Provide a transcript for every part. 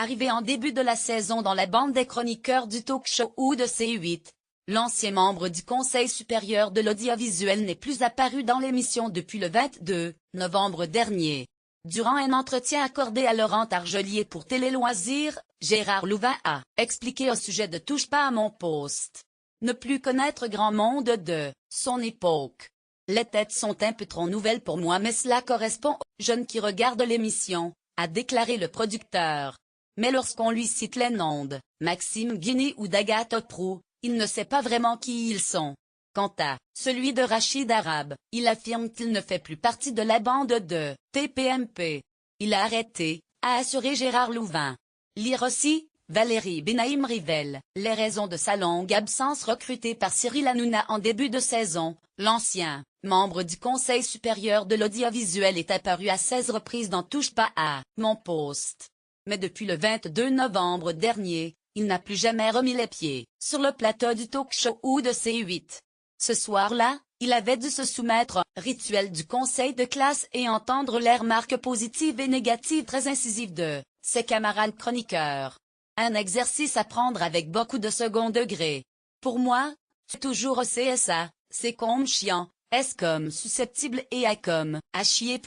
Arrivé en début de la saison dans la bande des chroniqueurs du talk show ou de C8, l'ancien membre du Conseil supérieur de l'audiovisuel n'est plus apparu dans l'émission depuis le 22 novembre dernier. Durant un entretien accordé à Laurent Argelier pour Télé Loisirs, Gérard Louvain a expliqué au sujet de Touche pas à mon poste. Ne plus connaître grand monde de son époque. Les têtes sont un peu trop nouvelles pour moi mais cela correspond aux jeunes qui regardent l'émission, a déclaré le producteur. Mais lorsqu'on lui cite les noms de Maxime Guéné ou d'Agathe Proulx, il ne sait pas vraiment qui ils sont. Quant à celui de Rachid Arabe, il affirme qu'il ne fait plus partie de la bande de TPMP. Il a arrêté, a assuré Gérard Louvain. Lire aussi, Valérie Benaïm révèle les raisons de sa longue absence recrutée par Cyril Hanouna en début de saison. L'ancien membre du Conseil supérieur de l'audiovisuel est apparu à 16 reprises dans Touche pas à mon poste. Mais depuis le 22 novembre dernier, il n'a plus jamais remis les pieds sur le plateau du talk show ou de C8. Ce soir-là, il avait dû se soumettre au rituel du conseil de classe et entendre les remarques positives et négatives très incisives de ses camarades chroniqueurs. Un exercice à prendre avec beaucoup de second degré. Pour moi, tu es toujours au CSA, c'est comme chiant, S comme susceptible et A comme à chier.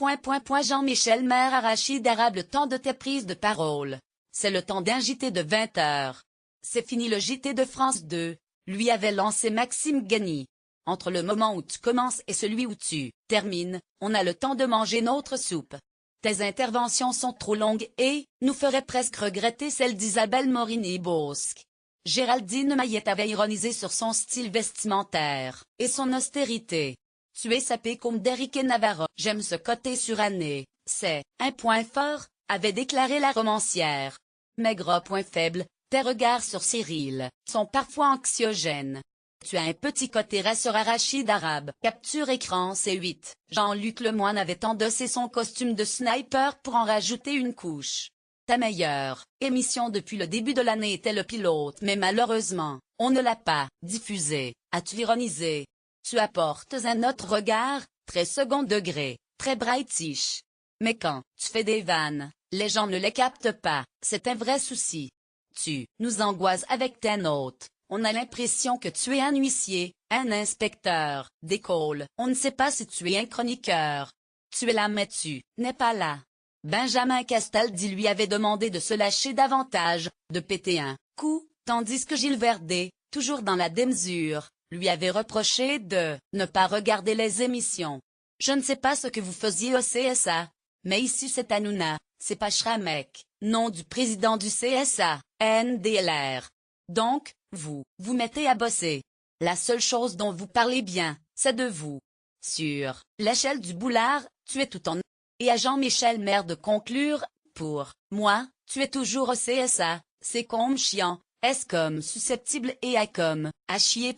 Jean-Michel Maire Rachid Arabe, le temps de tes prises de parole. C'est le temps d'un JT de 20 heures. C'est fini le JT de France 2, lui avait lancé Maxime Guéné. Entre le moment où tu commences et celui où tu termines, on a le temps de manger notre soupe. Tes interventions sont trop longues et nous feraient presque regretter celles d'Isabelle Morini-Bosque. Géraldine Maillet avait ironisé sur son style vestimentaire et son austérité. Tu es sapé comme Derrick Navarro. J'aime ce côté suranné, c'est un point fort, avait déclaré la romancière. Mais gros point faible, tes regards sur Cyril sont parfois anxiogènes. Tu as un petit côté rassurant Rachid Arabe. Capture écran C8. Jean-Luc Lemoyne avait endossé son costume de sniper pour en rajouter une couche. Ta meilleure émission depuis le début de l'année était le pilote mais malheureusement, on ne l'a pas diffusé, as-tu ironisé. Tu apportes un autre regard, très second degré, très brightish. Mais quand tu fais des vannes, les gens ne les captent pas, c'est un vrai souci. Tu nous angoisses avec tes notes. On a l'impression que tu es un huissier, un inspecteur d'école. On ne sait pas si tu es un chroniqueur. Tu es là mais tu n'es pas là. Benjamin Castaldi lui avait demandé de se lâcher davantage, de péter un coup, tandis que Gilles Verdez, toujours dans la démesure, lui avait reproché de ne pas regarder les émissions. Je ne sais pas ce que vous faisiez au CSA, mais ici c'est Hanouna, c'est pas Schramek, nom du président du CSA, NDLR. Donc, vous mettez à bosser. La seule chose dont vous parlez bien, c'est de vous. Sur l'échelle du boulard, tu es tout en... Et à Jean-Michel Maire de conclure, pour moi, tu es toujours au CSA, c'est comme chiant, S comme susceptible et A comme à chier.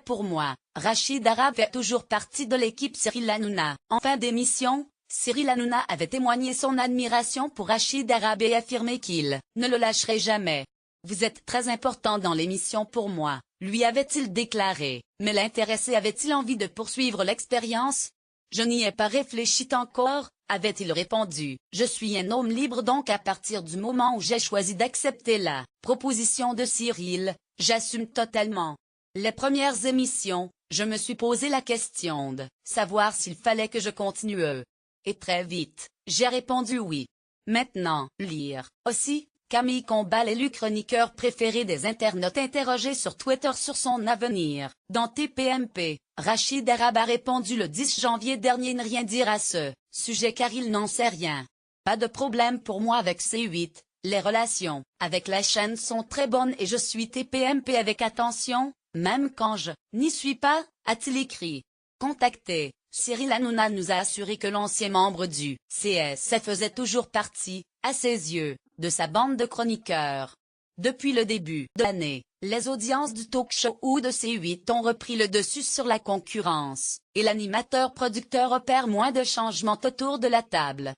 Pour moi, Rachid Arabe fait toujours partie de l'équipe Cyril Hanouna. En fin d'émission, Cyril Hanouna avait témoigné son admiration pour Rachid Arabe et affirmé qu'il ne le lâcherait jamais. Vous êtes très important dans l'émission pour moi, lui avait-il déclaré, mais l'intéressé avait-il envie de poursuivre l'expérience? Je n'y ai pas réfléchi encore, avait-il répondu. Je suis un homme libre donc à partir du moment où j'ai choisi d'accepter la proposition de Cyril, j'assume totalement. Les premières émissions, je me suis posé la question de savoir s'il fallait que je continue. Et très vite, j'ai répondu oui. Maintenant, lire aussi. Camille Combal élu chroniqueur préféré des internautes interrogé sur Twitter sur son avenir. Dans TPMP, Rachid Arabe a répondu le 10 janvier dernier ne rien dire à ce sujet car il n'en sait rien. Pas de problème pour moi avec C8, les relations avec la chaîne sont très bonnes et je suis TPMP avec attention, même quand je n'y suis pas, a-t-il écrit. Contacté, Cyril Hanouna nous a assuré que l'ancien membre du CSA faisait toujours partie, à ses yeux, de sa bande de chroniqueurs. Depuis le début de l'année, les audiences du talk show ou de C8 ont repris le dessus sur la concurrence, et l'animateur-producteur opère moins de changements autour de la table.